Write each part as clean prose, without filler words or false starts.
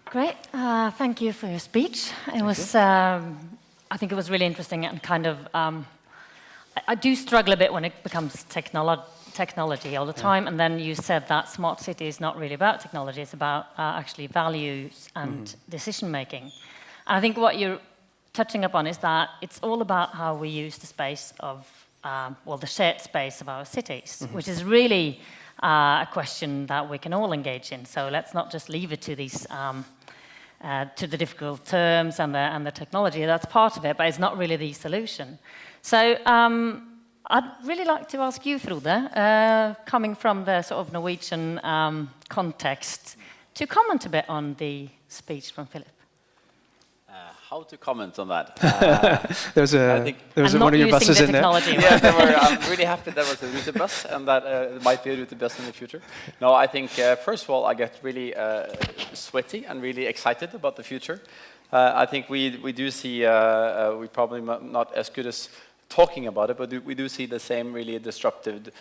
Great. Thank you for your speech. It was, I think it was really interesting and kind of, I do struggle a bit when it becomes technology all the time, and then you said that smart city is not really about technology, it's about actually values and decision making. And I think what you're touching upon is that it's all about how we use the space of, well, the shared space of our cities, which is really a question that we can all engage in. So let's not just leave it to these, to the difficult terms and the technology. That's part of it, but it's not really the solution. So I'd really like to ask you, Frode, coming from the sort of Norwegian context, to comment a bit on the speech from Philip. How to comment on that? There's one of your buses in there. Yeah, I'm really happy there was a Rute bus, and that it might be a Rute bus in the future. No, I think first of all I get really sweaty and really excited about the future. I think we do see we probably not as good as talking about it, but we do see the same really disruptive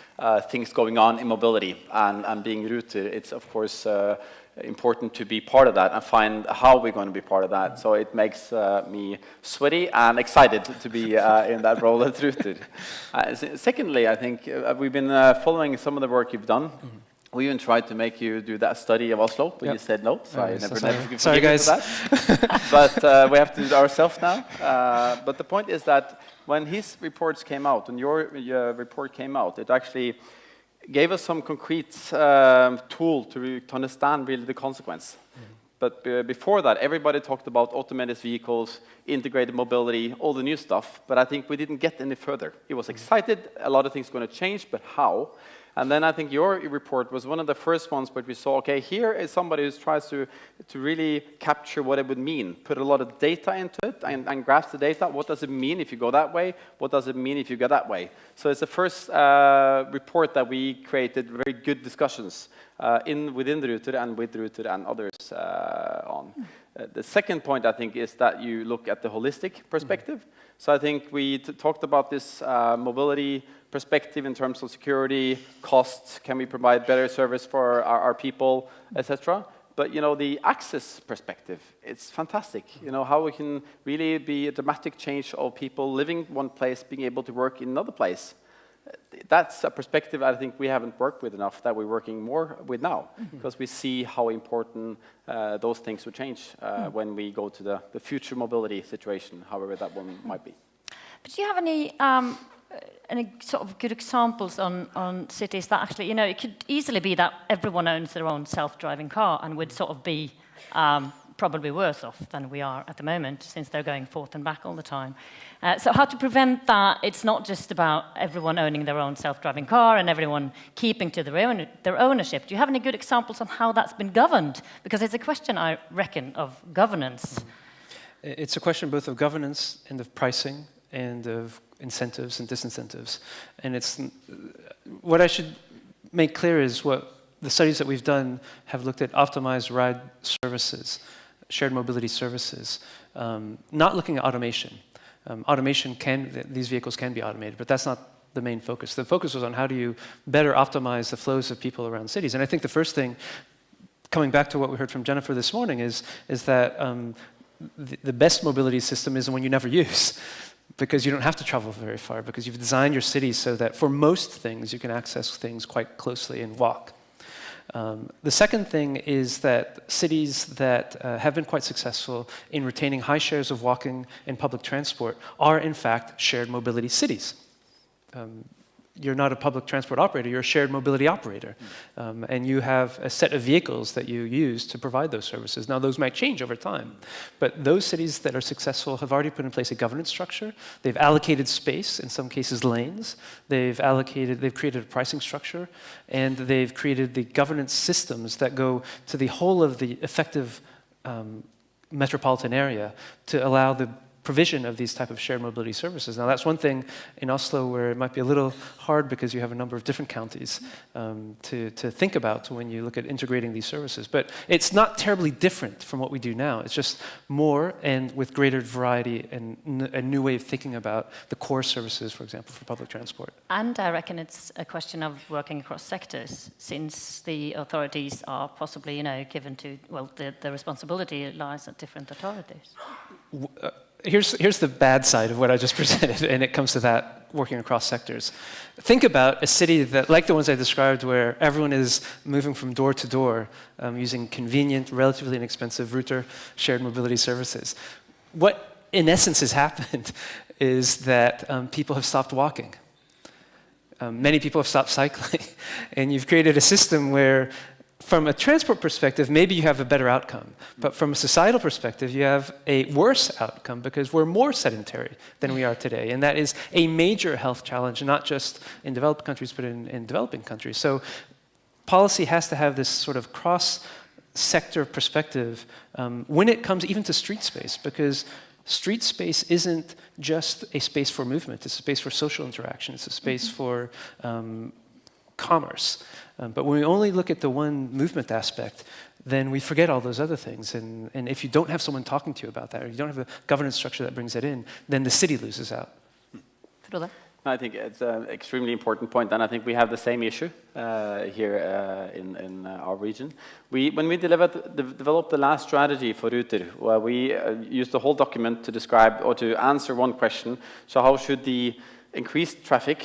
things going on in mobility and being rooted. It's of course important to be part of that and find how we're going to be part of that. So it makes me sweaty and excited to be in that role at Rooted. Secondly, I think we've been following some of the work you've done. We even tried to make you do that study of Oslo, but you said no, so I never sorry guys. That. But we have to do it ourselves now. But the point is that when his reports came out, and your report came out, it actually gave us some concrete tool to understand really the consequence. But before that, everybody talked about automated vehicles, integrated mobility, all the new stuff, but I think we didn't get any further. It was excited, a lot of things going to change, but how? And then I think your report was one of the first ones where we saw, okay, here is somebody who tries to really capture what it would mean, put a lot of data into it and grasp the data. What does it mean if you go that way? What does it mean if you go that way? So it's the first report that we created very good discussions within the Rooted and with Rooted and others on. The second point, I think, is that you look at the holistic perspective. So I think we talked about this mobility perspective in terms of security, costs, can we provide better service for our people, etc. But you know, the access perspective, it's fantastic. You know, how we can really be a dramatic change of people living one place, being able to work in another place. That's a perspective I think we haven't worked with enough, that we're working more with now, because we see how important those things will change when we go to the future mobility situation, however that one might be. But do you have any sort of good examples on cities that actually, you know, it could easily be that everyone owns their own self-driving car and would sort of be probably worse off than we are at the moment, since they're going forth and back all the time. So how to prevent that? It's not just about everyone owning their own self-driving car and everyone keeping to their ownership. Do you have any good examples on how that's been governed? Because it's a question, I reckon, of governance. It's a question both of governance and of pricing and of incentives and disincentives. And it's what I should make clear is what the studies that we've done have looked at optimized ride services, shared mobility services, not looking at automation. These vehicles can be automated, but that's not the main focus. The focus was on how do you better optimize the flows of people around cities. And I think the first thing, coming back to what we heard from Jennifer this morning, is that the best mobility system is the one you never use, because you don't have to travel very far, because you've designed your cities so that for most things you can access things quite closely and walk. The second thing is that cities that have been quite successful in retaining high shares of walking and public transport are in fact shared mobility cities. You're not a public transport operator, you're a shared mobility operator. And you have a set of vehicles that you use to provide those services. Now those might change over time, but those cities that are successful have already put in place a governance structure. They've allocated space, in some cases lanes. They've created a pricing structure, and they've created the governance systems that go to the whole of the effective metropolitan area to allow the provision of these type of shared mobility services. Now, that's one thing in Oslo where it might be a little hard because you have a number of different counties to think about when you look at integrating these services. But it's not terribly different from what we do now. It's just more and with greater variety and a new way of thinking about the core services, for example, for public transport. And I reckon it's a question of working across sectors, since the authorities are possibly, given to, well, the responsibility lies at different authorities. Here's the bad side of what I just presented, and it comes to that, working across sectors. Think about a city that, like the ones I described, where everyone is moving from door to door using convenient, relatively inexpensive router shared mobility services. What, in essence, has happened is that people have stopped walking. Many people have stopped cycling, and you've created a system where, from a transport perspective, maybe you have a better outcome. But from a societal perspective, you have a worse outcome because we're more sedentary than we are today. And that is a major health challenge, not just in developed countries, but in developing countries. So policy has to have this sort of cross-sector perspective when it comes even to street space, because street space isn't just a space for movement. It's a space for social interaction. It's a space for commerce. But when we only look at the one movement aspect, then we forget all those other things. And if you don't have someone talking to you about that, or you don't have a governance structure that brings that in, then the city loses out. I think it's an extremely important point, and I think we have the same issue here in our region. When we developed the last strategy for Ruter, well, we used the whole document to describe or to answer one question. So how should the increased traffic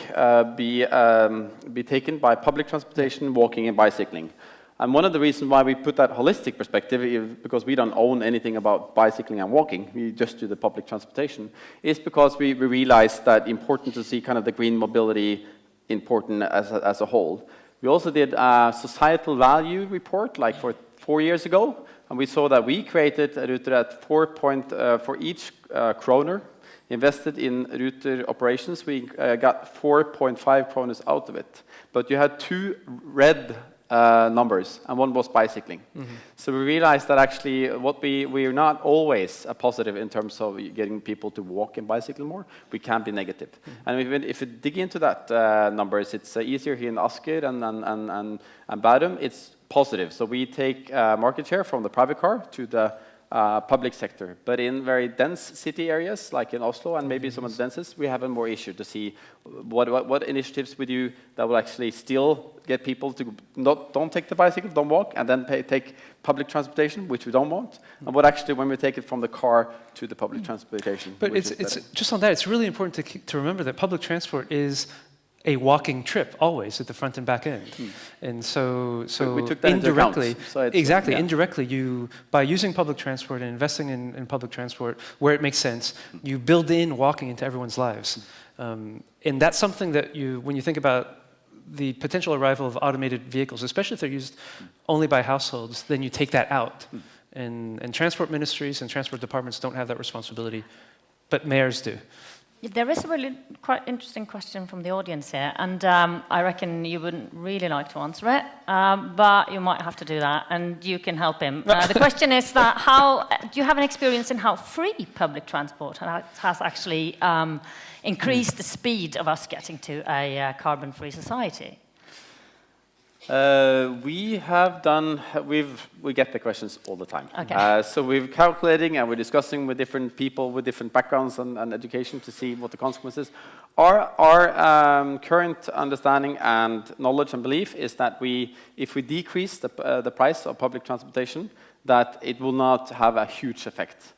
be taken by public transportation, walking and bicycling? And one of the reasons why we put that holistic perspective, because we don't own anything about bicycling and walking, we just do the public transportation, is because we realized that important to see kind of the green mobility important as a whole. We also did a societal value report like for 4 years ago, and we saw that we created a Ruter at for each kroner invested in Ruter operations, we got 4.5 kroners out of it. But you had 2 red numbers, and one was bicycling. So we realized that actually we're not always a positive in terms of getting people to walk and bicycle more. We can be negative. And if you dig into that numbers, it's easier here in Asker and Bærum. It's positive. So we take market share from the private car to the public sector. But in very dense city areas, like in Oslo and maybe some of the densest, we have a more issue to see what initiatives we do that will actually still get people to don't take the bicycle, don't walk, and then take public transportation, which we don't want, and what actually when we take it from the car to the public transportation. But it's just on that, it's really important to remember that public transport is a walking trip always at the front and back end. And so we took that indirectly, into account. So indirectly, by using public transport and investing in public transport where it makes sense, you build in walking into everyone's lives. And that's something that when you think about the potential arrival of automated vehicles, especially if they're used only by households, then you take that out. And transport ministries and transport departments don't have that responsibility, but mayors do. There is a really quite interesting question from the audience here, and I reckon you wouldn't really like to answer it, but you might have to do that, and you can help him. The question is that do you have an experience in how free public transport has actually increased the speed of us getting to a carbon-free society? We get the questions all the time. Okay. So we're calculating and we're discussing with different people with different backgrounds and education to see what the consequences. Our current understanding and knowledge and belief is that if we decrease the price of public transportation, that it will not have a huge effect.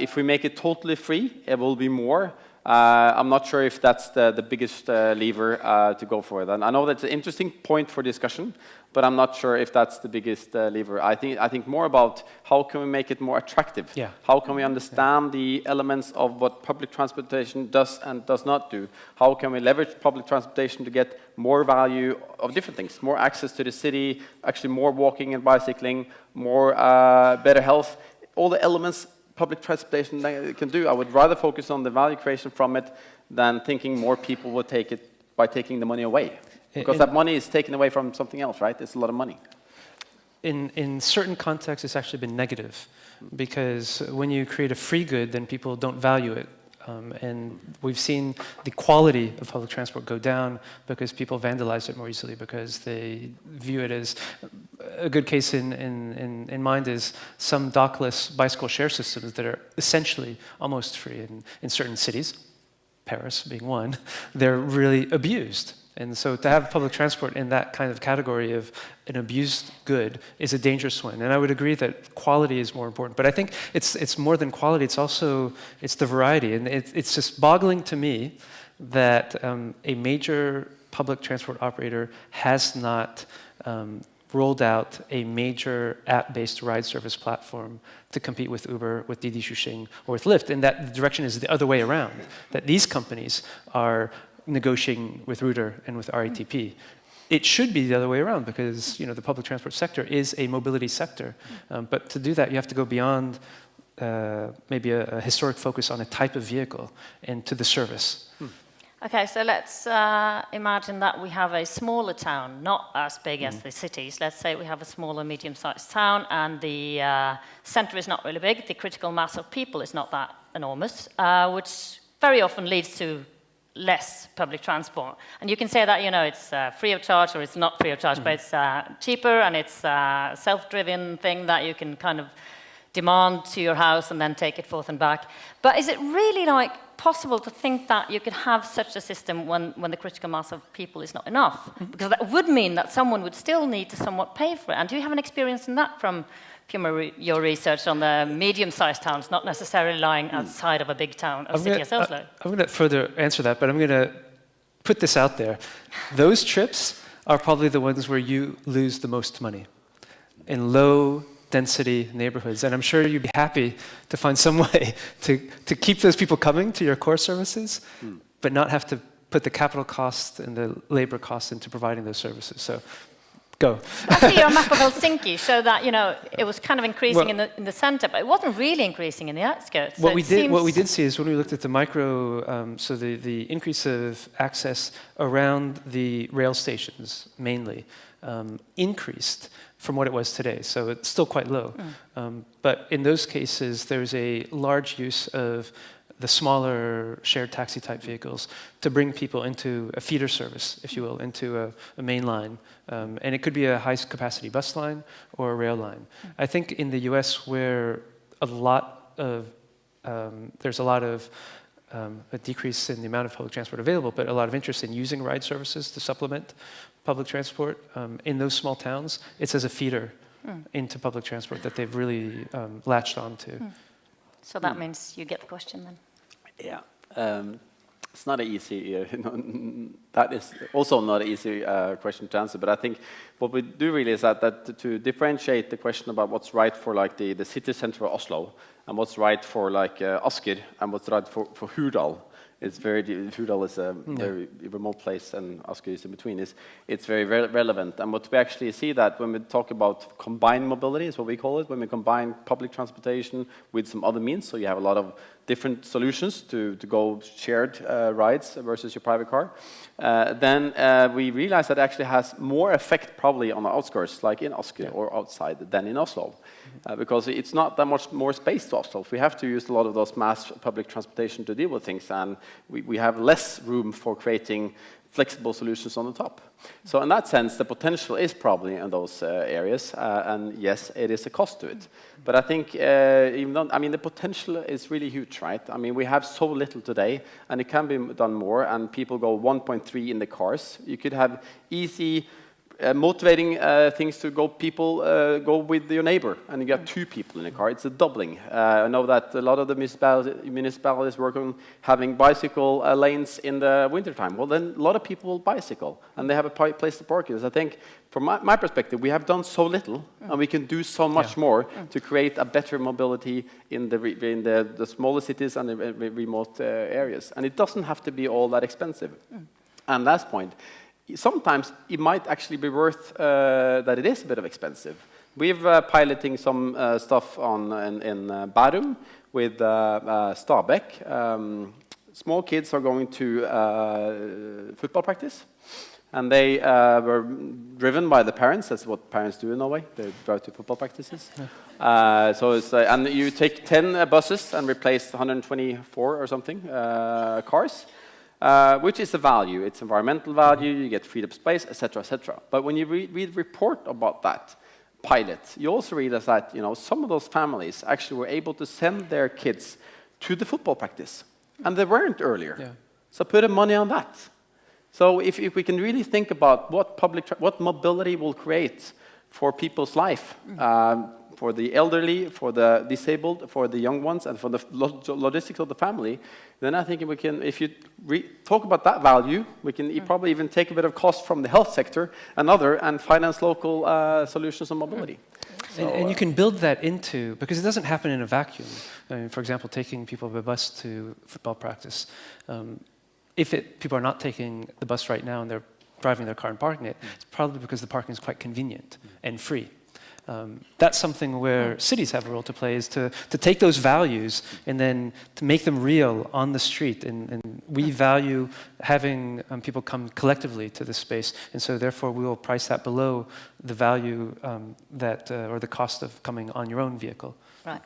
If we make it totally free, it will be more. I'm not sure if that's the biggest lever to go for. And I know that's an interesting point for discussion, but I'm not sure if that's the biggest lever. I think more about how can we make it more attractive? Yeah. How can we understand the elements of what public transportation does and does not do? How can we leverage public transportation to get more value of different things? More access to the city, actually more walking and bicycling, more better health, all the elements public transportation can do. I would rather focus on the value creation from it than thinking more people would take it by taking the money away. Because that money is taken away from something else, right? It's a lot of money. in certain contexts, it's actually been negative, because when you create a free good, then people don't value it. And we've seen the quality of public transport go down because people vandalize it more easily because they view it as a good case in mind is some dockless bicycle share systems that are essentially almost free in certain cities, Paris being one. They're really abused. And so to have public transport in that kind of category of an abused good is a dangerous one. And I would agree that quality is more important. But I think it's more than quality, it's the variety. And it's just boggling to me that a major public transport operator has not rolled out a major app-based ride service platform to compete with Uber, with Didi Chuxing, or with Lyft. And that the direction is the other way around, that these companies are negotiating with Ruter and with RATP. It should be the other way around because the public transport sector is a mobility sector. But to do that, you have to go beyond maybe a historic focus on a type of vehicle and to the service. Okay, so let's imagine that we have a smaller town, not as big as the cities. Let's say we have a smaller, medium-sized town, and the center is not really big. The critical mass of people is not that enormous, which very often leads to less public transport. And you can say that, it's free of charge or it's not free of charge, but it's cheaper and it's a self-driven thing that you can kind of demand to your house and then take it forth and back. But is it really possible to think that you could have such a system when the critical mass of people is not enough? Because that would mean that someone would still need to somewhat pay for it. And do you have an experience in that from your research on the medium-sized towns, not necessarily lying outside of a big town, a city as Oslo? I'm going to further answer that, but I'm going to put this out there. Those trips are probably the ones where you lose the most money in low-density neighborhoods. And I'm sure you'd be happy to find some way to keep those people coming to your core services, but not have to put the capital cost and the labor cost into providing those services. So go. Actually, your map of Helsinki showed that it was kind of increasing in the center, but it wasn't really increasing in the outskirts. What we did see is when we looked at the micro, so the increase of access around the rail stations mainly increased from what it was today. So it's still quite low, but in those cases there's a large use of the smaller shared taxi type vehicles to bring people into a feeder service, if you will, into a main line. And it could be a high capacity bus line or a rail line. I think in the US where there's a lot of a decrease in the amount of public transport available, but a lot of interest in using ride services to supplement public transport. In those small towns, it's as a feeder into public transport that they've really latched onto. So that means you get the question then. Yeah, it's not an easy. That is also not an easy question to answer. But I think what we do really is that to differentiate the question about what's right for the city center of Oslo and what's right for Asker and what's right for Hurdal. Hurdal is a very remote place, and Asker is in between. It's very relevant, and what we actually see that when we talk about combined mobility is what we call it. When we combine public transportation with some other means, so you have a lot of different solutions to go shared rides versus your private car. Then we realize that it actually has more effect probably on the outskirts, like in Asker or outside, than in Oslo. Because it's not that much more space to Oslo. We have to use a lot of those mass public transportation to deal with things, and we have less room for creating flexible solutions on the top. So in that sense, the potential is probably in those areas, and yes, it is a cost to it. But I think, the potential is really huge, right? I mean, we have so little today, and it can be done more, and people go 1.3 in the cars. You could have easy motivating things to go with your neighbor, and you get 2 people in a car. It's a doubling. I know that a lot of the municipalities work on having bicycle lanes in the wintertime. Well, then a lot of people will bicycle, and they have a place to park. I think, from my perspective, we have done so little, and we can do so much more to create a better mobility in the smaller cities and the remote areas. And it doesn't have to be all that expensive. And last point, sometimes it might actually be worth that it is a bit of expensive. We're piloting some stuff in Bærum with Stabæk. Small kids are going to football practice. and they were driven by the parents. That's what parents do in Norway. They drive to football practices. So it's and you take 10 buses and replace 124 or something cars, which is the value. It's environmental value. You get freed up space, etc., etc. But when you read the report about that pilot, you also realize that some of those families actually were able to send their kids to the football practice, and they weren't earlier. Yeah. So put the money on that. So if we can really think about what mobility will create for people's life, for the elderly, for the disabled, for the young ones, and for the logistics of the family, then I think we can, if you talk about that value, we can probably even take a bit of cost from the health sector and finance local solutions on mobility. So, and you can build that into, because it doesn't happen in a vacuum. I mean, for example, taking people by bus to football practice. If people are not taking the bus right now and they're driving their car and parking it, it's probably because the parking is quite convenient and free. That's something where cities have a role to play, is to take those values and then to make them real on the street. And we value having people come collectively to this space, and so therefore we will price that below the value or the cost of coming on your own vehicle. Right.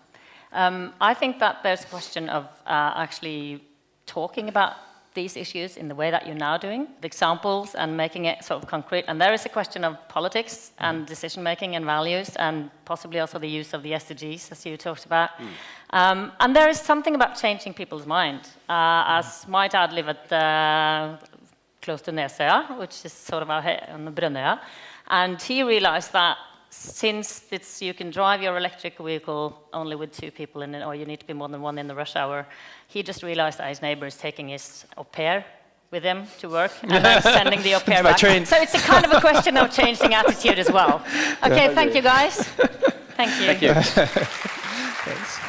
I think that there's a question of actually talking about these issues in the way that you're now doing, the examples, and making it sort of concrete. And there is a question of politics and decision-making and values, and possibly also the use of the SDGs, as you talked about. And there is something about changing people's mind. As my dad lived at close to Nesøya, which is sort of on the Brønnøya, and he realized that since you can drive your electric vehicle only with 2 people in it, or you need to be more than 1 in the rush hour, he just realized that his neighbor is taking his au pair with him to work and then sending the au pair back. Train. So it's a kind of a question of changing attitude as well. Okay, thank you guys. Thank you. Thank you. Thanks.